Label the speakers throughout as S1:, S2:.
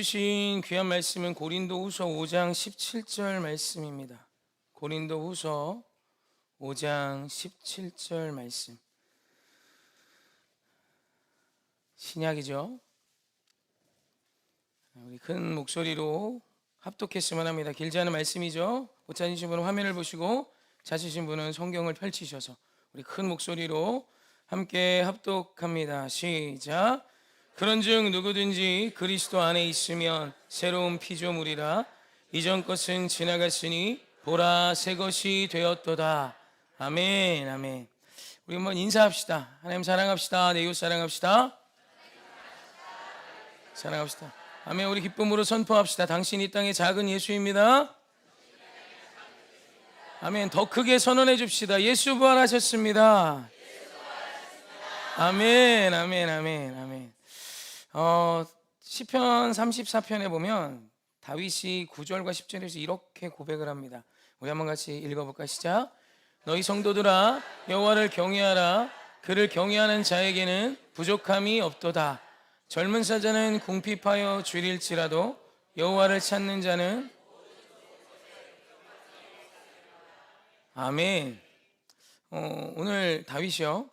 S1: 주신 귀한 말씀은 고린도후서 5장 17절 말씀입니다. 고린도후서 5장 17절 말씀. 신약이죠. 우리 큰 목소리로 합독했으면 합니다. 길지 않은 말씀이죠. 못 찾으신 분은 화면을 보시고, 찾으신 분은 성경을 펼치셔서 우리 큰 목소리로 함께 합독합니다. 시작. 그런즉 누구든지 그리스도 안에 있으면 새로운 피조물이라. 이전 것은 지나갔으니 보라 새 것이 되었도다. 아멘. 아멘. 우리 한번 인사합시다. 하나님 사랑합시다. 내 이웃 사랑합시다. 사랑합시다. 아멘. 우리 기쁨으로 선포합시다. 당신이 이 땅의 작은 예수입니다. 아멘. 더 크게 선언해 줍시다. 예수 부활하셨습니다. 아멘. 아멘. 아멘. 아멘. 시편 34편에 보면 다윗이 9절과 10절에서 이렇게 고백을 합니다. 우리 한번 같이 읽어볼까? 시작. 너희 성도들아 여호와를 경외하라. 그를 경외하는 자에게는 부족함이 없도다. 젊은 사자는 궁핍하여 줄일지라도 여호와를 찾는 자는 아멘. 오늘 다윗이요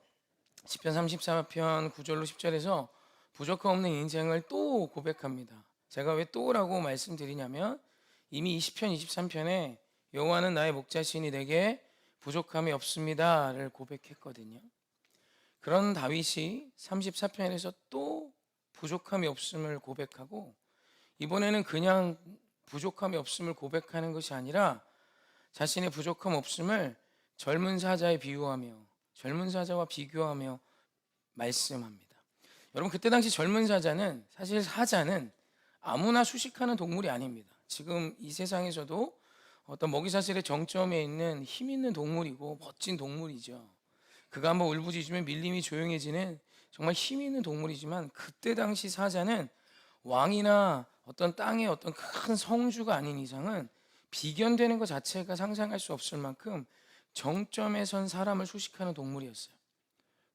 S1: 시편 34편 9절로 10절에서 부족함 없는 인생을 또 고백합니다. 제가 왜 또라고 말씀드리냐면 이미 20편 23편에 여호와는 나의 목자시니 내게 부족함이 없습니다를 고백했거든요. 그런 다윗이 34편에서 또 부족함이 없음을 고백하고, 이번에는 그냥 부족함이 없음을 고백하는 것이 아니라 자신의 부족함 없음을 젊은 사자에 비유하며 젊은 사자와 비교하며 말씀합니다. 여러분, 그때 당시 젊은 사자는, 사실 사자는 아무나 수식하는 동물이 아닙니다. 지금 이 세상에서도 어떤 먹이사슬의 정점에 있는 힘 있는 동물이고 멋진 동물이죠. 그가 한번 울부짖으면 밀림이 조용해지는 정말 힘 있는 동물이지만, 그때 당시 사자는 왕이나 어떤 땅의 어떤 큰 성주가 아닌 이상은 비견되는 것 자체가 상상할 수 없을 만큼 정점에 선 사람을 수식하는 동물이었어요.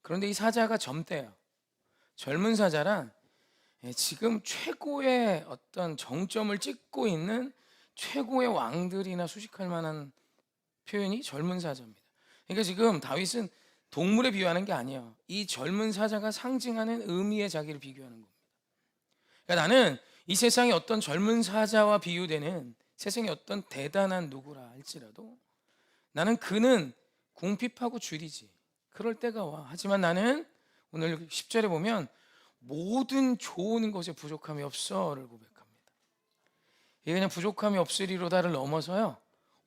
S1: 그런데 이 사자가 젊대요. 젊은 사자란 지금 최고의 어떤 정점을 찍고 있는 최고의 왕들이나 수식할 만한 표현이 젊은 사자입니다. 그러니까 지금 다윗은 동물에 비유하는 게 아니에요. 이 젊은 사자가 상징하는 의미의 자기를 비교하는 겁니다. 그러니까 나는 이 세상에 어떤 젊은 사자와 비유되는 세상에 어떤 대단한 누구라 할지라도 나는 그는 궁핍하고 줄이지. 그럴 때가 와. 하지만 나는 오늘 10절에 보면 모든 좋은 것에 부족함이 없어를 고백합니다. 이게 그냥 부족함이 없으리로다를 넘어서요,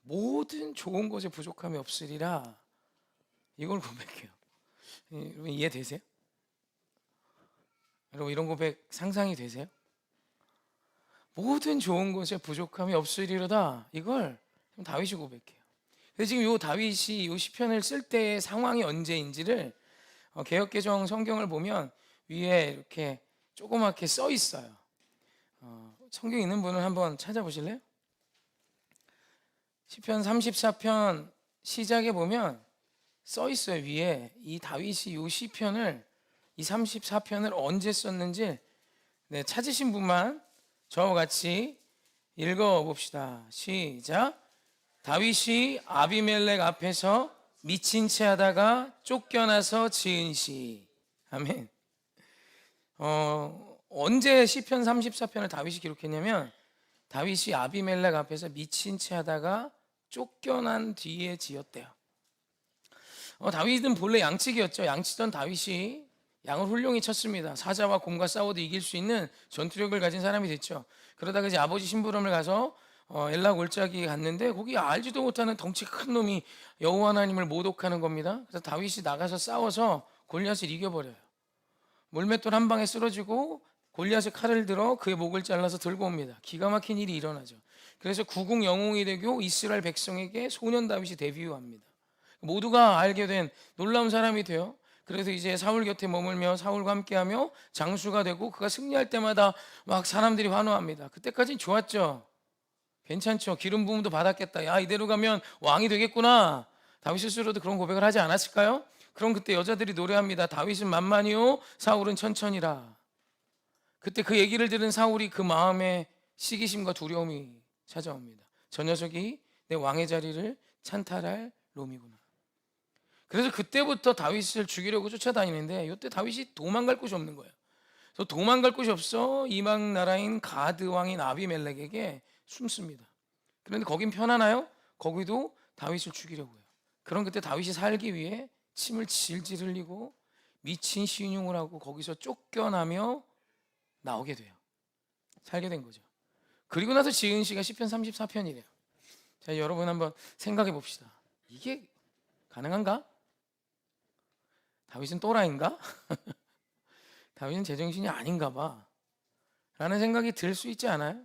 S1: 모든 좋은 것에 부족함이 없으리라, 이걸 고백해요. 여러분 이해되세요? 여러분 이런 고백 상상이 되세요? 모든 좋은 것에 부족함이 없으리로다, 이걸 다윗이 고백해요. 그래서 지금 이 다윗이 이 시편을 쓸 때의 상황이 언제인지를 개역개정 성경을 보면 위에 이렇게 조그맣게 써 있어요. 성경 있는 분은 한번 찾아보실래요? 시편 34편 시작에 보면 써 있어요. 위에 이 다윗이 이 시편을, 이 34편을 언제 썼는지 찾으신 분만 저와 같이 읽어봅시다. 시작. 다윗이 아비멜렉 앞에서 미친 채 하다가 쫓겨나서 지은 시. 아멘. 언제 시편 34편을 다윗이 기록했냐면 다윗이 아비멜렉 앞에서 미친 채 하다가 쫓겨난 뒤에 지었대요. 다윗은 본래 양치기였죠. 양치던 다윗이 양을 훌륭히 쳤습니다. 사자와 곰과 싸워도 이길 수 있는 전투력을 가진 사람이 됐죠. 그러다가 이제 아버지 심부름을 가서 엘라 골짜기에 갔는데 거기 알지도 못하는 덩치 큰 놈이 여호와 하나님을 모독하는 겁니다. 그래서 다윗이 나가서 싸워서 골리앗을 이겨버려요. 물맷돌 한 방에 쓰러지고 골리앗의 칼을 들어 그의 목을 잘라서 들고 옵니다. 기가 막힌 일이 일어나죠. 그래서 구국 영웅이 되고 이스라엘 백성에게 소년 다윗이 데뷔합니다. 모두가 알게 된 놀라운 사람이 돼요. 그래서 이제 사울 곁에 머물며 사울과 함께하며 장수가 되고, 그가 승리할 때마다 막 사람들이 환호합니다. 그때까지는 좋았죠. 괜찮죠. 기름 부음도 받았겠다. 야, 이대로 가면 왕이 되겠구나. 다윗 스스로도 그런 고백을 하지 않았을까요? 그럼 그때 여자들이 노래합니다. 다윗은 만만히요 사울은 천천히라. 그때 그 얘기를 들은 사울이 그 마음에 시기심과 두려움이 찾아옵니다. 저 녀석이 내 왕의 자리를 찬탈할 놈이구나. 그래서 그때부터 다윗을 죽이려고 쫓아다니는데 이때 다윗이 도망갈 곳이 없는 거예요. 그래서 도망갈 곳이 없어 이방 나라인 가드 왕인 아비멜렉에게 숨습니다. 그런데 거긴 편하나요? 거기도 다윗을 죽이려고 해요. 그럼 그때 다윗이 살기 위해 침을 질질 흘리고 미친 신용을 하고 거기서 쫓겨나며 나오게 돼요. 살게 된 거죠. 그리고 나서 지은 시가 시편 34편이래요. 자, 여러분 한번 생각해 봅시다. 이게 가능한가? 다윗은 또라이인가? 다윗은 제정신이 아닌가 봐 라는 생각이 들 수 있지 않아요?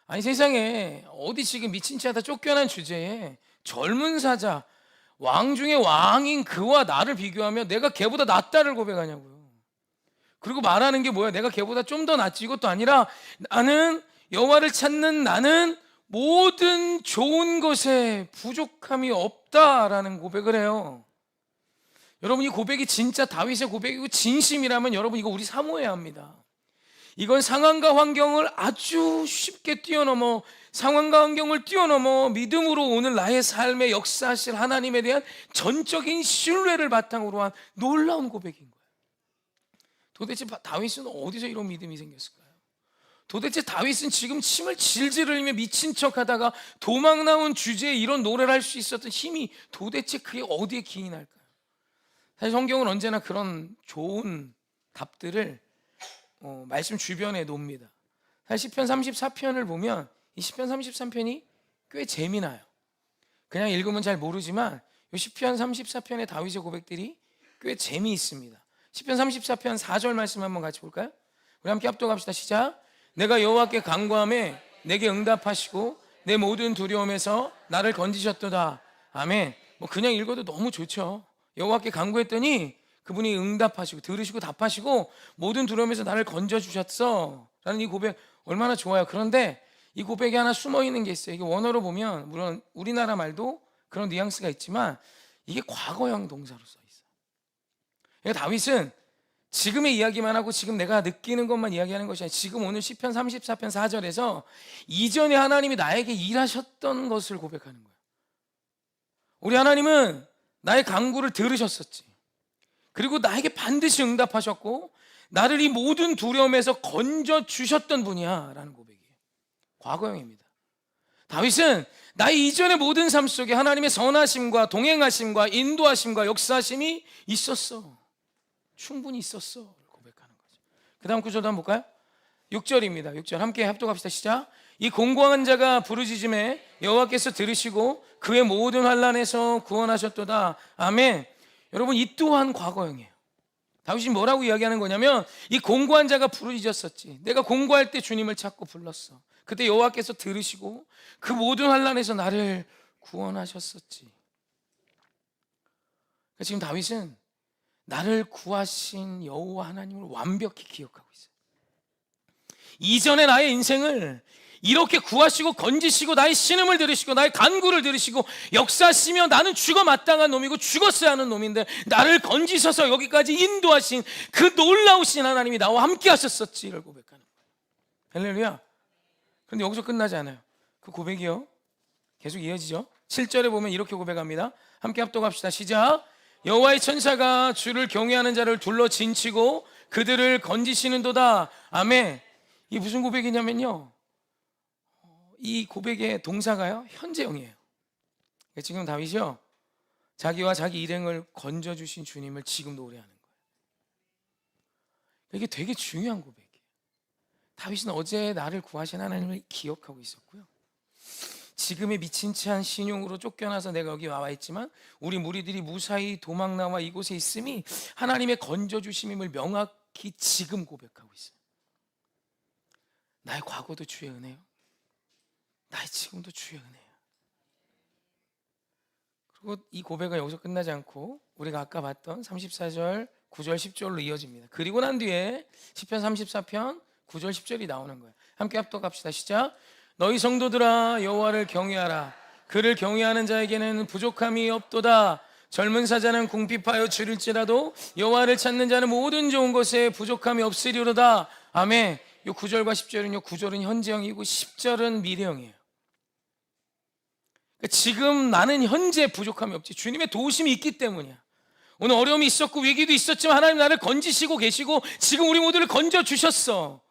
S1: 아니, 세상에 어디 지금 미친 채 하다 쫓겨난 주제에 젊은 사자, 왕 중에 왕인 그와 나를 비교하며 내가 걔보다 낫다를 고백하냐고요. 그리고 말하는 게 뭐야? 내가 걔보다 좀 더 낫지. 이것도 아니라 나는 여호와를 찾는 나는 모든 좋은 것에 부족함이 없다라는 고백을 해요. 여러분, 이 고백이 진짜 다윗의 고백이고 진심이라면 여러분 이거 우리 사모해야 합니다. 이건 상황과 환경을 아주 쉽게 뛰어넘어, 상황과 환경을 뛰어넘어 믿음으로 오늘 나의 삶에 역사하실 하나님에 대한 전적인 신뢰를 바탕으로 한 놀라운 고백인 거예요. 도대체 다윗은 어디서 이런 믿음이 생겼을까요? 도대체 다윗은 지금 침을 질질 흘리며 미친 척하다가 도망 나온 주제에 이런 노래를 할 수 있었던 힘이 도대체 그게 어디에 기인할까요? 사실 성경은 언제나 그런 좋은 답들을 말씀 주변에 놓습니다. 사실 시편 34편을 보면 이 시편 33편이 꽤 재미나요. 그냥 읽으면 잘 모르지만 이 시편 34편의 다윗의 고백들이 꽤 재미있습니다. 시편 34편 4절 말씀 한번 같이 볼까요? 우리 함께 합독합시다. 시작. 내가 여호와께 간구하매 내게 응답하시고 내 모든 두려움에서 나를 건지셨도다. 아멘. 뭐 그냥 읽어도 너무 좋죠. 여호와께 간구했더니 그분이 응답하시고 들으시고 답하시고 모든 두려움에서 나를 건져주셨어 라는 이 고백 얼마나 좋아요. 그런데 이 고백에 하나 숨어있는 게 있어요. 이게 원어로 보면 물론 우리나라 말도 그런 뉘앙스가 있지만 이게 과거형 동사로 써 있어요. 그러니까 다윗은 지금의 이야기만 하고 지금 내가 느끼는 것만 이야기하는 것이 아니라 지금 오늘 시편 34편 4절에서 이전에 하나님이 나에게 일하셨던 것을 고백하는 거예요. 우리 하나님은 나의 간구를 들으셨었지. 그리고 나에게 반드시 응답하셨고 나를 이 모든 두려움에서 건져주셨던 분이야 라는 고백이에요. 과거형입니다. 다윗은 나의 이전의 모든 삶 속에 하나님의 선하심과 동행하심과 인도하심과 역사하심이 있었어. 충분히 있었어 고백하는 거죠. 그 다음 구절도 한번 볼까요? 6절입니다. 6절 함께 합독합시다. 시작. 이 공고한 자가 부르짖음에 여호와께서 들으시고 그의 모든 환난에서 구원하셨도다. 아멘. 여러분, 이 또한 과거형이에요. 다윗이 뭐라고 이야기하는 거냐면 이 공고한 자가 부르짖었었지. 내가 공고할 때 주님을 찾고 불렀어. 그때 여호와께서 들으시고 그 모든 환난에서 나를 구원하셨었지. 그러니까 지금 다윗은 나를 구하신 여호와 하나님을 완벽히 기억하고 있어요. 이전의 나의 인생을 이렇게 구하시고 건지시고 나의 신음을 들으시고 나의 간구를 들으시고 역사하시며 나는 죽어 마땅한 놈이고 죽었어야 하는 놈인데 나를 건지셔서 여기까지 인도하신 그 놀라우신 하나님이 나와 함께 하셨었지를 고백하는 거예요. 할렐루야. 그런데 여기서 끝나지 않아요. 그 고백이요 계속 이어지죠. 7절에 보면 이렇게 고백합니다. 함께 합독합시다. 시작. 여호와의 천사가 주를 경외하는 자를 둘러 진치고 그들을 건지시는도다. 아멘. 이게 무슨 고백이냐면요, 이 고백의 동사가요 현재형이에요. 지금 다윗이요 자기와 자기 일행을 건져주신 주님을 지금 노래하는 거예요. 이게 되게 중요한 고백이에요. 다윗은 어제 나를 구하신 하나님을 기억하고 있었고요, 지금의 미친 채한 신용으로 쫓겨나서 내가 여기 나와 있지만 우리 무리들이 무사히 도망 나와 이곳에 있음이 하나님의 건져주심임을 명확히 지금 고백하고 있어요. 나의 과거도 주의 은혜요, 나의 지금도 주의 은혜요. 그리고 이 고백은 여기서 끝나지 않고 우리가 아까 봤던 34절, 9절, 10절로 이어집니다. 그리고 난 뒤에 시편 34편 9절, 10절이 나오는 거예요. 함께 합독합시다. 시작. 너희 성도들아 여호와를 경외하라. 그를 경외하는 자에게는 부족함이 없도다. 젊은 사자는 궁핍하여 줄일지라도 여호와를 찾는 자는 모든 좋은 것에 부족함이 없으리로다. 아멘. 요 9절과 10절은요, 9절은 현재형이고 10절은 미래형이에요. 그러니까 지금 나는 현재 부족함이 없지. 주님의 도우심이 있기 때문이야. 오늘 어려움이 있었고 위기도 있었지만 하나님 나를 건지시고 계시고 지금 우리 모두를 건져주셨어.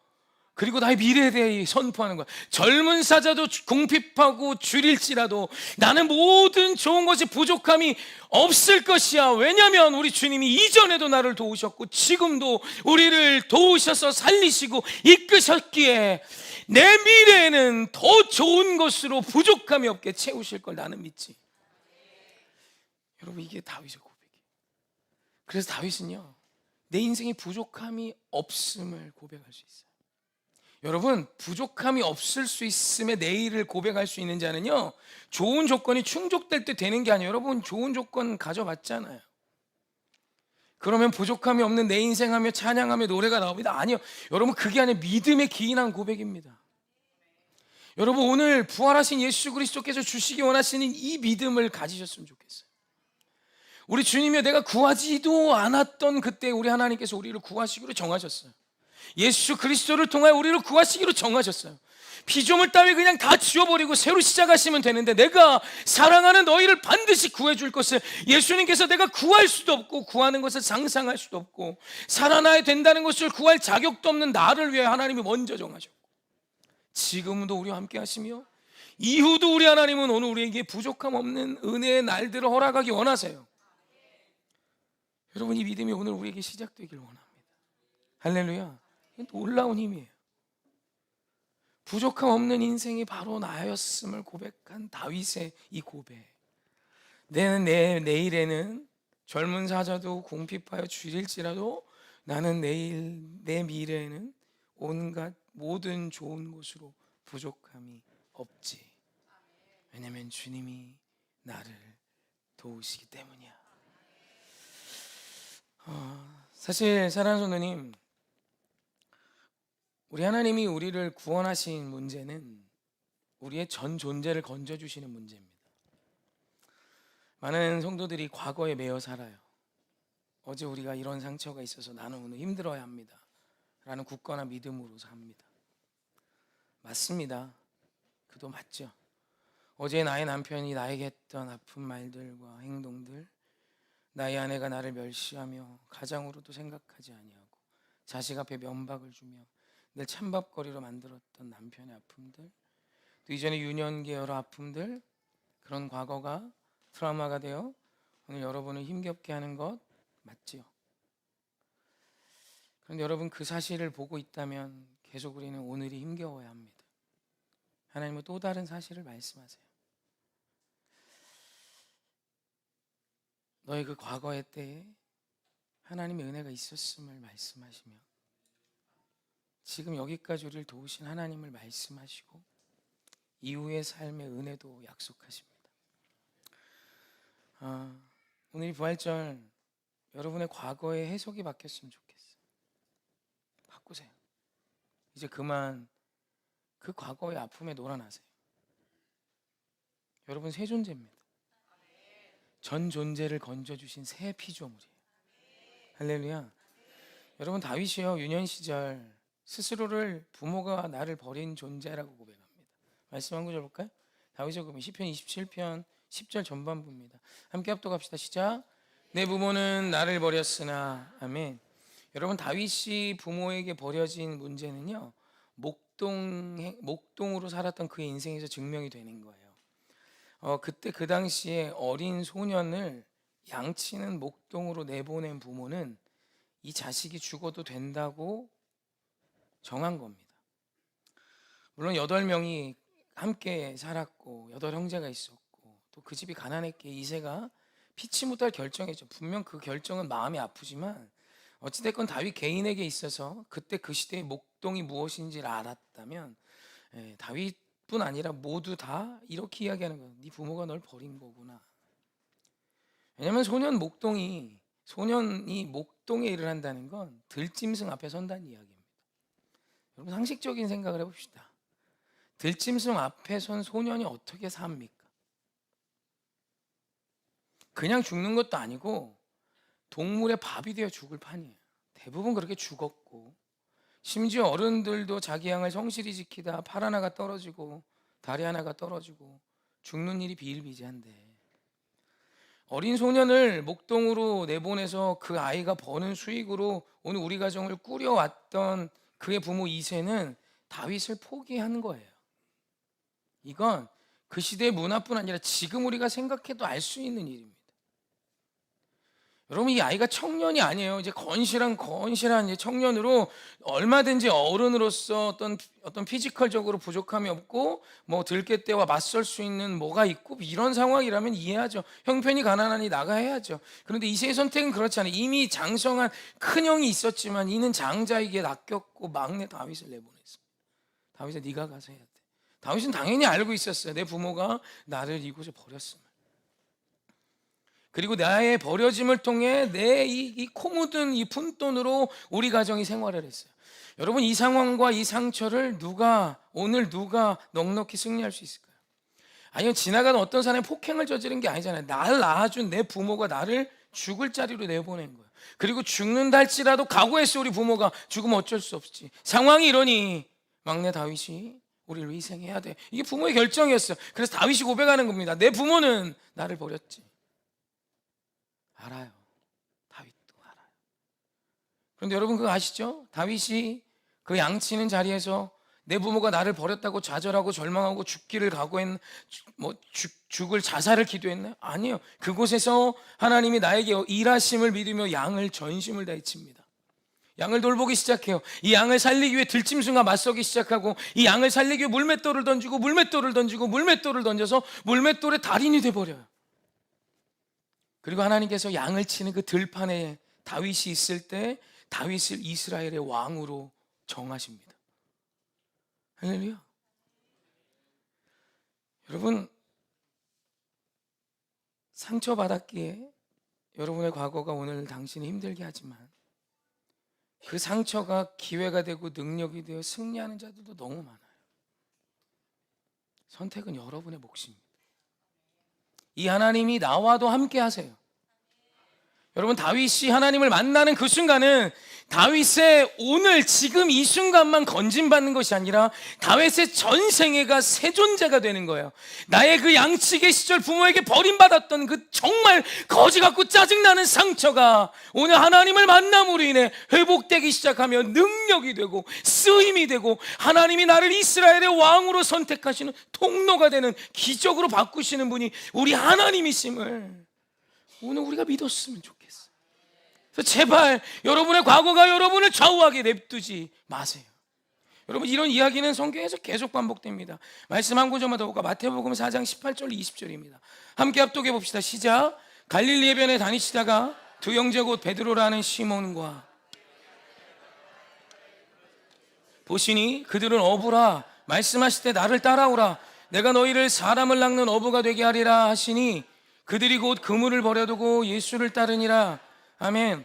S1: 그리고 나의 미래에 대해 선포하는 거야. 젊은 사자도 궁핍하고 줄일지라도 나는 모든 좋은 것이 부족함이 없을 것이야. 왜냐하면 우리 주님이 이전에도 나를 도우셨고 지금도 우리를 도우셔서 살리시고 이끄셨기에 내 미래에는 더 좋은 것으로 부족함이 없게 채우실 걸 나는 믿지. 여러분, 이게 다윗의 고백이에요. 그래서 다윗은요, 내 인생에 부족함이 없음을 고백할 수 있어요. 여러분, 부족함이 없을 수 있음에 내일을 고백할 수 있는 자는요, 좋은 조건이 충족될 때 되는 게 아니에요. 여러분, 좋은 조건 가져봤잖아요. 그러면 부족함이 없는 내 인생하며 찬양하며 노래가 나옵니다. 아니요, 여러분, 그게 아니라 믿음에 기인한 고백입니다. 여러분, 오늘 부활하신 예수 그리스도께서 주시기 원하시는 이 믿음을 가지셨으면 좋겠어요. 우리 주님이여, 내가 구하지도 않았던 그때 우리 하나님께서 우리를 구하시기로 정하셨어요. 예수 그리스도를 통하여 우리를 구하시기로 정하셨어요. 피조물 따위 그냥 다 지워버리고 새로 시작하시면 되는데, 내가 사랑하는 너희를 반드시 구해줄 것을 예수님께서 내가 구할 수도 없고 구하는 것을 상상할 수도 없고 살아나야 된다는 것을 구할 자격도 없는 나를 위해 하나님이 먼저 정하셨고, 지금도 우리와 함께 하시며 이후도 우리 하나님은 오늘 우리에게 부족함 없는 은혜의 날들을 허락하기 원하세요. 여러분, 이 믿음이 오늘 우리에게 시작되길 원합니다. 할렐루야. 놀라운 힘이에요. 부족함 없는 인생이 바로 나였음을 고백한 다윗의 이 고백. 내 내일에는 젊은 사자도 궁핍하여 줄일지라도 나는 내 미래에는 온갖 모든 좋은 것으로 부족함이 없지. 왜냐하면 주님이 나를 도우시기 때문이야. 사실 사랑하는 성도님, 우리 하나님이 우리를 구원하신 문제는 우리의 전 존재를 건져주시는 문제입니다. 많은 성도들이 과거에 매여 살아요. 어제 우리가 이런 상처가 있어서 나는 오늘 힘들어야 합니다 라는 굳건한 믿음으로 삽니다. 맞습니다. 그도 맞죠. 어제 나의 남편이 나에게 했던 아픈 말들과 행동들, 나의 아내가 나를 멸시하며 가장으로도 생각하지 아니하고 자식 앞에 면박을 주며 늘 찬밥거리로 만들었던 남편의 아픔들, 또 이전에 유년기 여러 아픔들, 그런 과거가 트라우마가 되어 오늘 여러분을 힘겹게 하는 것 맞지요? 그런데 여러분, 그 사실을 보고 있다면 계속 우리는 오늘이 힘겨워야 합니다. 하나님은 또 다른 사실을 말씀하세요. 너의 그 과거의 때에 하나님의 은혜가 있었음을 말씀하시며 지금 여기까지 우리를 도우신 하나님을 말씀하시고 이후의 삶의 은혜도 약속하십니다. 오늘 이 부활절 여러분의 과거의 해석이 바뀌었으면 좋겠어요. 바꾸세요. 이제 그만 그 과거의 아픔에 놀아나세요. 여러분, 새 존재입니다. 전 존재를 건져주신 새 피조물이에요. 할렐루야. 여러분, 다윗이요, 유년 시절 스스로를 부모가 나를 버린 존재라고 고백합니다. 말씀 한 구절 볼까요? 다윗의 고백, 시편 27편 10절 전반부입니다. 함께 합독합시다. 시작. 내 부모는 나를 버렸으나. 아멘. 여러분, 다윗이 부모에게 버려진 문제는요, 목동으로 살았던 그의 인생에서 증명이 되는 거예요. 그때 그 당시에 어린 소년을 양치는 목동으로 내보낸 부모는 이 자식이 죽어도 된다고 정한 겁니다. 물론 8명이 함께 살았고 8형제가 있었고 또 그 집이 가난했기에 이새가 피치 못할 결정했죠. 분명 그 결정은 마음이 아프지만 어찌됐건 다윗 개인에게 있어서 그때 그 시대의 목동이 무엇인지를 알았다면 다윗뿐 아니라 모두 다 이렇게 이야기하는 거예요. 네 부모가 널 버린 거구나. 왜냐하면 소년이 목동에 일을 한다는 건 들짐승 앞에 선다는 이야기입니다. 여러분, 상식적인 생각을 해봅시다. 들짐승 앞에 선 소년이 어떻게 삽니까? 그냥 죽는 것도 아니고 동물의 밥이 되어 죽을 판이에요. 대부분 그렇게 죽었고 심지어 어른들도 자기 양을 성실히 지키다 팔 하나가 떨어지고 다리 하나가 떨어지고 죽는 일이 비일비재한데, 어린 소년을 목동으로 내보내서 그 아이가 버는 수익으로 오늘 우리 가정을 꾸려왔던 그의 부모 이세는 다윗을 포기한 거예요. 이건 그 시대의 문화뿐 아니라 지금 우리가 생각해도 알 수 있는 일입니다. 여러분, 이 아이가 청년이 아니에요. 이제 건실한 이제 청년으로 얼마든지 어른으로서 어떤 피지컬적으로 부족함이 없고 뭐 들깨 때와 맞설 수 있는 뭐가 있고 이런 상황이라면 이해하죠. 형편이 가난하니 나가야죠. 그런데 이세의 선택은 그렇지 않아요. 이미 장성한 큰형이 있었지만 이는 장자에게 낚였고 막내 다윗을 내보냈습니다. 다윗아, 네가 가서 해야 돼. 다윗은 당연히 알고 있었어요. 내 부모가 나를 이곳에 버렸음을. 그리고 나의 버려짐을 통해 내 이 코 묻은 이 푼돈으로 우리 가정이 생활을 했어요. 여러분, 이 상황과 이 상처를 오늘 누가 넉넉히 승리할 수 있을까요? 아니면 지나가는 어떤 사람이 폭행을 저지른 게 아니잖아요. 날 낳아준 내 부모가 나를 죽을 자리로 내보낸 거예요. 그리고 죽는다 할지라도 각오했어. 우리 부모가 죽으면 어쩔 수 없지. 상황이 이러니 막내 다윗이 우리를 희생해야 돼. 이게 부모의 결정이었어요. 그래서 다윗이 고백하는 겁니다. 내 부모는 나를 버렸지. 알아요. 다윗도 알아요. 그런데 여러분, 그거 아시죠? 다윗이 그 양치는 자리에서 내 부모가 나를 버렸다고 좌절하고 절망하고 죽기를 각오했나? 죽을 자살을 기도했나요? 아니요. 그곳에서 하나님이 나에게 일하심을 믿으며 양을 전심을 다해 칩니다. 양을 돌보기 시작해요. 이 양을 살리기 위해 들짐승과 맞서기 시작하고, 이 양을 살리기 위해 물맷돌을 던지고 물맷돌을 던지고 물맷돌을 던져서 물맷돌의 달인이 돼버려요. 그리고 하나님께서 양을 치는 그 들판에 다윗이 있을 때 다윗을 이스라엘의 왕으로 정하십니다. 할렐루야. 여러분, 상처받았기에 여러분의 과거가 오늘 당신이 힘들게 하지만 그 상처가 기회가 되고 능력이 되어 승리하는 자들도 너무 많아요. 선택은 여러분의 몫입니다. 이 하나님이 나와도 함께 하세요. 여러분, 다윗이 하나님을 만나는 그 순간은 다윗의 오늘 지금 이 순간만 건진받는 것이 아니라 다윗의 전생애가 새 존재가 되는 거예요. 나의 그 양치기 시절 부모에게 버림받았던 그 정말 거지 같고 짜증나는 상처가 오늘 하나님을 만남으로 인해 회복되기 시작하며 능력이 되고 쓰임이 되고 하나님이 나를 이스라엘의 왕으로 선택하시는 통로가 되는, 기적으로 바꾸시는 분이 우리 하나님이심을 오늘 우리가 믿었으면 좋겠어요. 그래서 제발 여러분의 과거가 여러분을 좌우하게 냅두지 마세요. 여러분, 이런 이야기는 성경에서 계속 반복됩니다. 말씀 한 구절마다 볼까? 마태복음 4장 18절 20절입니다. 함께 합독해 봅시다. 시작. 갈릴리 해변에 다니시다가 두 형제 곧 베드로라는 시몬과 보시니 그들은 어부라. 말씀하실 때 나를 따라오라. 내가 너희를 사람을 낚는 어부가 되게 하리라 하시니 그들이 곧 그물을 버려두고 예수를 따르니라. 아멘.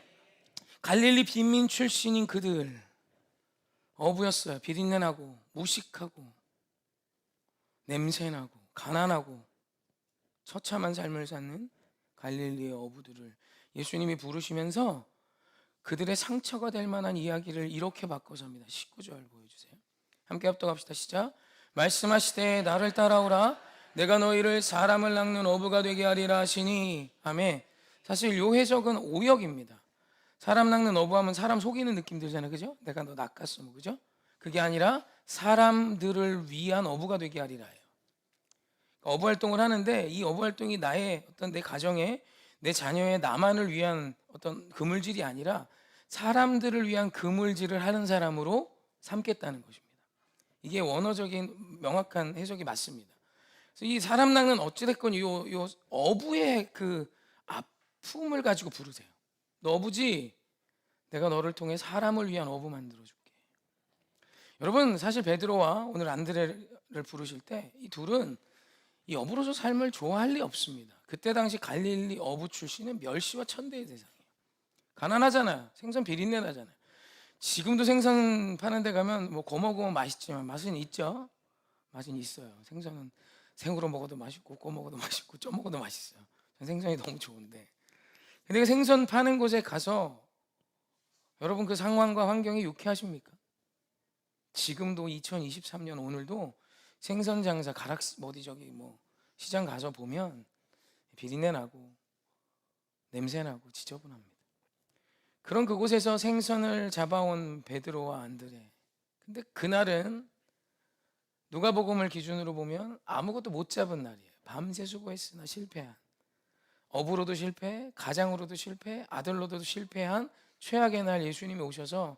S1: 갈릴리 빈민 출신인 그들, 어부였어요. 비린내나고 무식하고 냄새나고 가난하고 처참한 삶을 사는 갈릴리의 어부들을 예수님이 부르시면서 그들의 상처가 될 만한 이야기를 이렇게 바꿔서 합니다. 19절 보여주세요. 함께 합독합시다. 시작. 말씀하시되 나를 따라오라. 내가 너희를 사람을 낚는 어부가 되게 하리라 하시니. 아멘. 사실 요 해석은 오역입니다. 사람 낚는 어부하면 사람 속이는 느낌 들잖아요. 그죠? 내가 너 낚았어 뭐, 그죠? 그게 아니라 사람들을 위한 어부가 되게 하리라예요. 어부 활동을 하는데 이 어부 활동이 나의 어떤 내 가정에 내 자녀의 나만을 위한 어떤 그물질이 아니라 사람들을 위한 그물질을 하는 사람으로 삼겠다는 것입니다. 이게 원어적인 명확한 해석이 맞습니다. 그래서 이 사람 낚는 어찌됐건 요 어부의 그 아픔을 가지고 부르세요. 너 어부지? 내가 너를 통해 사람을 위한 어부 만들어줄게. 여러분, 사실 베드로와 오늘 안드레를 부르실 때 이 둘은 이 어부로서 삶을 좋아할 리 없습니다. 그때 당시 갈릴리 어부 출신은 멸시와 천대의 대상이에요. 가난하잖아요. 생선 비린내 나잖아요. 지금도 생선 파는 데 가면 뭐 구워 먹으면 맛있지만 맛은 있죠. 맛은 있어요. 생선은 생으로 먹어도 맛있고 구워 먹어도 맛있고 쪄 먹어도 맛있어요. 생선이 너무 좋은데, 근데 그 생선 파는 곳에 가서 여러분 그 상황과 환경이 유쾌하십니까? 지금도 2023년 오늘도 생선 장사 시장 가서 보면 비린내 나고 냄새 나고 지저분합니다. 그런 그곳에서 생선을 잡아온 베드로와 안드레. 근데 그날은 누가복음을 기준으로 보면 아무것도 못 잡은 날이에요. 밤새 수고했으나 실패한, 어부로도 실패, 가장으로도 실패, 아들로도 실패한 최악의 날 예수님이 오셔서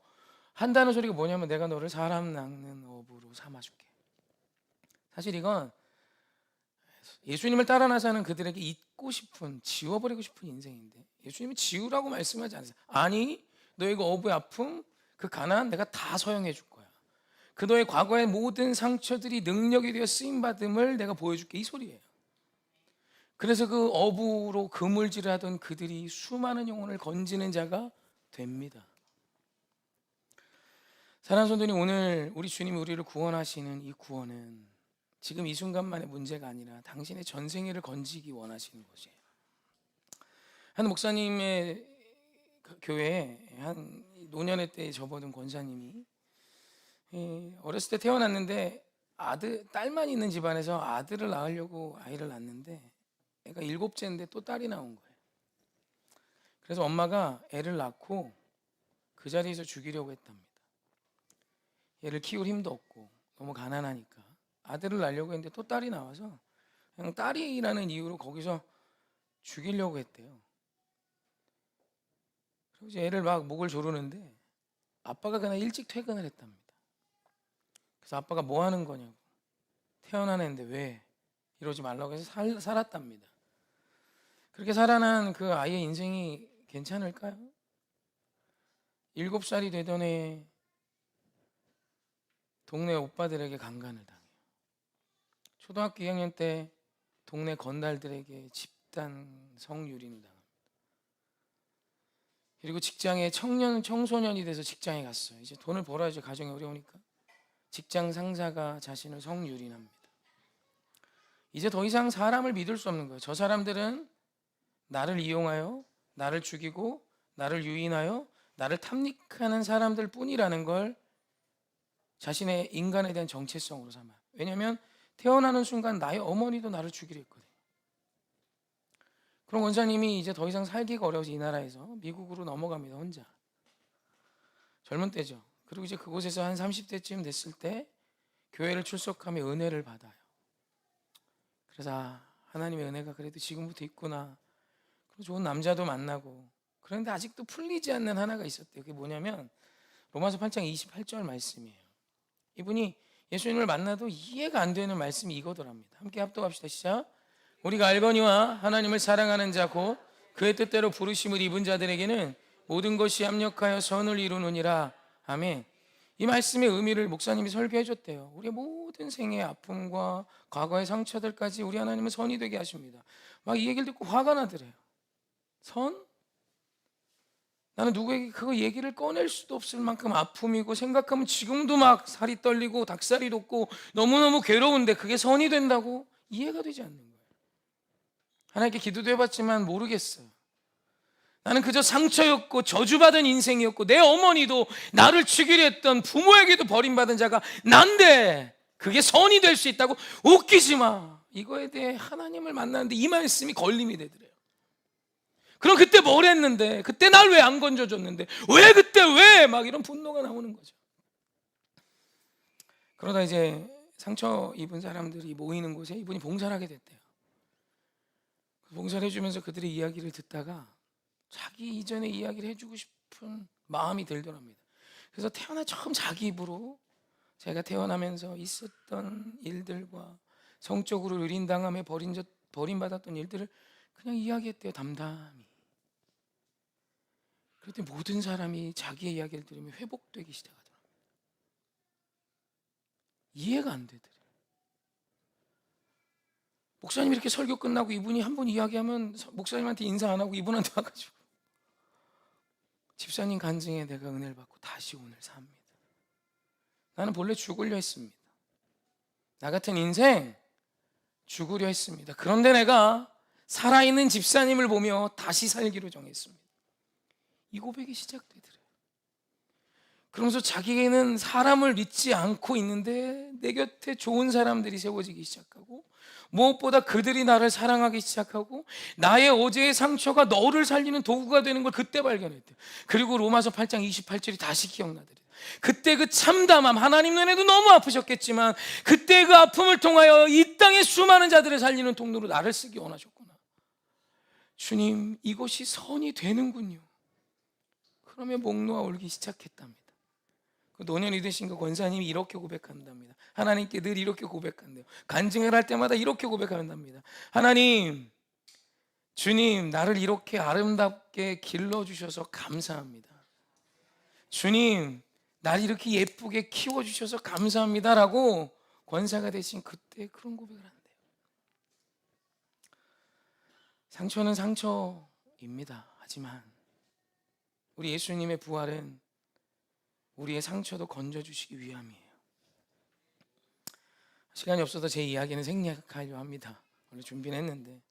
S1: 한다는 소리가 뭐냐면 내가 너를 사람 낚는 어부로 삼아줄게. 사실 이건 예수님을 따라 나서는 그들에게 잊고 싶은, 지워버리고 싶은 인생인데 예수님이 지우라고 말씀하지 않으세요. 아니, 너의 그 어부의 아픔, 그 가난 내가 다 서용해 줄 거야. 그 너의 과거의 모든 상처들이 능력이 되어 쓰임받음을 내가 보여줄게, 이 소리예요. 그래서 그 어부로 그물질을 하던 그들이 수많은 영혼을 건지는 자가 됩니다. 사랑하는 성도님, 오늘 우리 주님이 우리를 구원하시는 이 구원은 지금 이 순간만의 문제가 아니라 당신의 전생애를 건지기 원하시는 것이에요. 한 목사님의 교회에 한 노년의 때에 접어든 권사님이 어렸을 때 태어났는데 딸만 있는 집안에서 아들을 낳으려고 아이를 낳았는데 애가 7째인데 또 딸이 나온 거예요. 그래서 엄마가 애를 낳고 그 자리에서 죽이려고 했답니다. 얘를 키울 힘도 없고 너무 가난하니까 아들을 낳으려고 했는데 또 딸이 나와서 그냥 딸이라는 이유로 거기서 죽이려고 했대요. 그리고 이제 애를 막 목을 조르는데 아빠가 그날 일찍 퇴근을 했답니다. 그래서 아빠가 뭐 하는 거냐고, 태어난 애인데 왜 이러지 말라고 해서 살았답니다. 그렇게 살아난 그 아이의 인생이 괜찮을까요? 7살이 되던 해 동네 오빠들에게 강간을 당해요. 초등학교 2학년 때 동네 건달들에게 집단 성유린을 당합니다. 그리고 직장에 청소년이 돼서 직장에 갔어요. 이제 돈을 벌어야죠. 가정이 어려우니까. 직장 상사가 자신을 성유린합니다. 이제 더 이상 사람을 믿을 수 없는 거예요. 저 사람들은 나를 이용하여, 나를 죽이고, 나를 유인하여, 나를 탐닉하는 사람들 뿐이라는 걸 자신의 인간에 대한 정체성으로 삼아요. 왜냐하면 태어나는 순간 나의 어머니도 나를 죽이려 했거든요. 그런 원사님이 이제 더 이상 살기가 어려워서 이 나라에서 미국으로 넘어갑니다. 혼자. 젊은 때죠. 그리고 이제 그곳에서 한 30대쯤 됐을 때 교회를 출석하며 은혜를 받아요. 그래서 하나님의 은혜가 그래도 지금부터 있구나. 그리고 좋은 남자도 만나고. 그런데 아직도 풀리지 않는 하나가 있었대요. 그게 뭐냐면 로마서 8장 28절 말씀이에요. 이분이 예수님을 만나도 이해가 안 되는 말씀이 이거더랍니다. 함께 합독합시다. 시작. 우리가 알거니와 하나님을 사랑하는 자고 그의 뜻대로 부르심을 입은 자들에게는 모든 것이 합력하여 선을 이루느니라. 아멘. 이 말씀의 의미를 목사님이 설교해 줬대요. 우리의 모든 생애의 아픔과 과거의 상처들까지 우리 하나님은 선이 되게 하십니다. 막 이 얘기를 듣고 화가 나더래요. 선? 나는 누구에게 그거 얘기를 꺼낼 수도 없을 만큼 아픔이고, 생각하면 지금도 막 살이 떨리고 닭살이 돋고 너무너무 괴로운데 그게 선이 된다고? 이해가 되지 않는 거예요. 하나님께 기도도 해봤지만 모르겠어요. 나는 그저 상처였고 저주받은 인생이었고 내 어머니도 나를 죽이려 했던, 부모에게도 버림받은 자가 난데 그게 선이 될 수 있다고? 웃기지 마. 이거에 대해 하나님을 만나는데 이 말씀이 걸림이 되더래요. 그럼 그때 뭘 했는데? 그때 날 왜 안 건져줬는데? 왜 그때 왜? 막 이런 분노가 나오는 거죠. 그러다 이제 상처 입은 사람들이 모이는 곳에 이분이 봉사를 하게 됐대요. 봉사를 해주면서 그들의 이야기를 듣다가 자기 이전의 이야기를 해주고 싶은 마음이 들더랍니다. 그래서 태어나 처음 자기 입으로 제가 태어나면서 있었던 일들과 성적으로 유린당함에 버림받았던 일들을 그냥 이야기했대요. 담담히. 그랬더니 모든 사람이 자기의 이야기를 들으면 회복되기 시작하더라고요. 이해가 안 되더래요. 목사님이 이렇게 설교 끝나고 이분이 한 번 이야기하면 목사님한테 인사 안 하고 이분한테 와가지고 집사님 간증에 내가 은혜를 받고 다시 오늘 삽니다. 나는 본래 죽으려 했습니다. 나 같은 인생 죽으려 했습니다. 그런데 내가 살아있는 집사님을 보며 다시 살기로 정했습니다. 이 고백이 시작되더래요. 그러면서 자기는 사람을 믿지 않고 있는데 내 곁에 좋은 사람들이 세워지기 시작하고, 무엇보다 그들이 나를 사랑하기 시작하고, 나의 어제의 상처가 너를 살리는 도구가 되는 걸 그때 발견했대요. 그리고 로마서 8장 28절이 다시 기억나더래요. 그때 그 참담함, 하나님 눈에도 너무 아프셨겠지만 그때 그 아픔을 통하여 이 땅의 수많은 자들을 살리는 통로로 나를 쓰기 원하셨구나. 주님, 이것이 선이 되는군요. 그러면 목 놓아 울기 시작했답니다. 그 노년이 되신 그 권사님이 이렇게 고백한답니다. 하나님께 늘 이렇게 고백한대요. 간증을 할 때마다 이렇게 고백한답니다. 하나님, 주님, 나를 이렇게 아름답게 길러주셔서 감사합니다. 주님, 날 이렇게 예쁘게 키워주셔서 감사합니다라고 권사가 되신 그때 그런 고백을 한대요. 상처는 상처입니다. 하지만 우리 예수님의 부활은 우리의 상처도 건져주시기 위함이에요. 시간이 없어서 제 이야기는 생략하려 합니다. 원래 준비는 했는데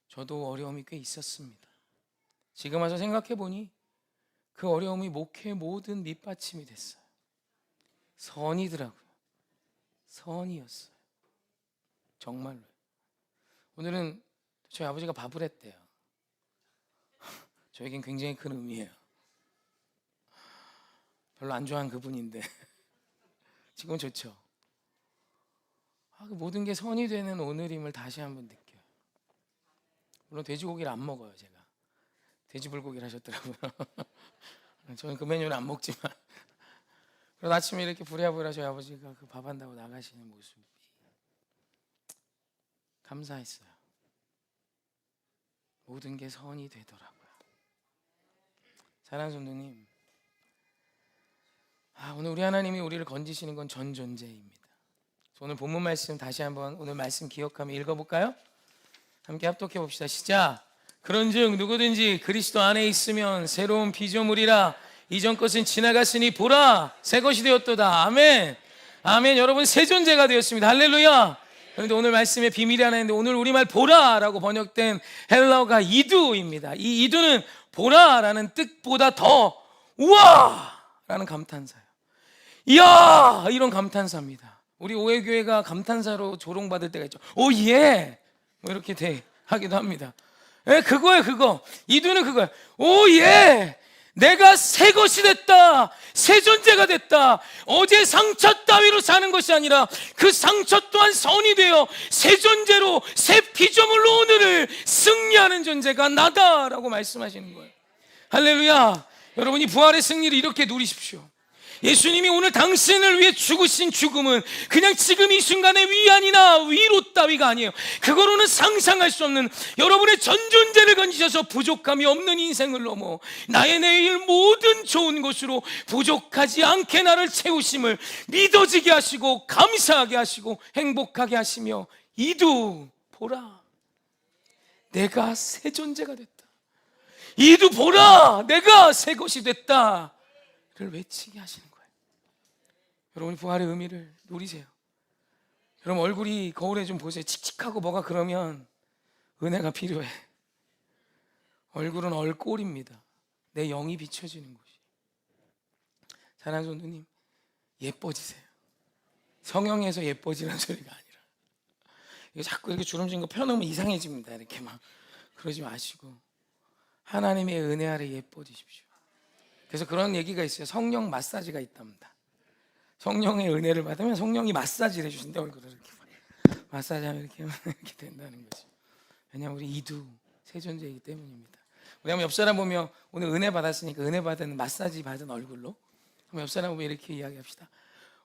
S1: 저도 어려움이 꽤 있었습니다. 지금 와서 생각해보니 그 어려움이 목회의 모든 밑받침이 됐어요. 선이더라고요. 선이었어요. 정말로. 오늘은 저희 아버지가 밥을 했대요. 저에겐 굉장히 큰 의미예요. 별로 안 좋아하는 그분인데 지금 좋죠. 그 모든 게 선이 되는 오늘임을 다시 한번 느껴요. 물론 돼지고기를 안 먹어요. 제가 돼지불고기를 하셨더라고요. 저는 그 메뉴는 안 먹지만, 그래도 아침에 이렇게 부랴부랴 저희 아버지가 그 밥 한다고 나가시는 모습이 감사했어요. 모든 게 선이 되더라고요. 사랑하는 성도님, 오늘 우리 하나님이 우리를 건지시는 건 전 존재입니다. 오늘 본문 말씀 다시 한번 오늘 말씀 기억하며 읽어볼까요? 함께 합독해 봅시다. 시작. 그런즉 누구든지 그리스도 안에 있으면 새로운 피조물이라, 이전 것은 지나갔으니 보라 새 것이 되었도다. 아멘. 아멘. 여러분 새 존재가 되었습니다. 할렐루야. 그런데 오늘 말씀에 비밀이 하나 있는데, 오늘 우리말 보라라고 번역된 헬라어가 이두입니다. 이 이두는 보라라는 뜻보다 더 우와 라는 감탄사예요. 이야, 이런 감탄사입니다. 우리 오해교회가 감탄사로 조롱받을 때가 있죠. 오예 뭐 이렇게 하기도 합니다. 그거예요. 그거 이두는 그거예요. 오예, 내가 새 것이 됐다, 새 존재가 됐다. 어제 상처 따위로 사는 것이 아니라 그 상처 또한 선이 되어 새 존재로, 새 피조물로 오늘을 승리하는 존재가 나다라고 말씀하시는 거예요. 할렐루야. 여러분이 부활의 승리를 이렇게 누리십시오. 예수님이 오늘 당신을 위해 죽으신 죽음은 그냥 지금 이 순간의 위안이나 위로 따위가 아니에요. 그거로는 상상할 수 없는 여러분의 전 존재를 건지셔서 부족함이 없는 인생을 넘어 나의 내일 모든 좋은 것으로 부족하지 않게 나를 채우심을 믿어지게 하시고 감사하게 하시고 행복하게 하시며, 이두 보라 내가 새 존재가 됐다, 이두 보라 내가 새 것이 됐다를 외치게 하시는 거예요. 여러분 부활의 의미를 누리세요. 여러분 얼굴이 거울에 좀 보세요. 칙칙하고 뭐가 그러면 은혜가 필요해. 얼굴은 얼꼴입니다. 내 영이 비춰지는 곳이. 사랑하는 성도님, 예뻐지세요. 성형에서 예뻐지는 소리가 아니라, 이거 자꾸 이렇게 주름진 거 펴놓으면 이상해집니다. 이렇게 막 그러지 마시고 하나님의 은혜 아래 예뻐지십시오. 그래서 그런 얘기가 있어요. 성령 마사지가 있답니다. 성령의 은혜를 받으면 성령이 마사지를 해주신대. 얼굴을 이렇게 마사지하면 이렇게 된다는 거죠. 왜냐하면 우리 이두 새 존재이기 때문입니다. 우리 한번 옆 사람 보며 오늘 은혜 받았으니까 은혜 받은 마사지 받은 얼굴로 한번 옆 사람 보며 이렇게 이야기합시다.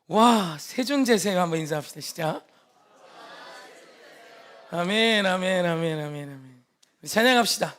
S1: 와, 새 존재세요. 한번 인사합시다. 시작. 아멘, 아멘, 아멘, 아멘, 아멘. 찬양합시다.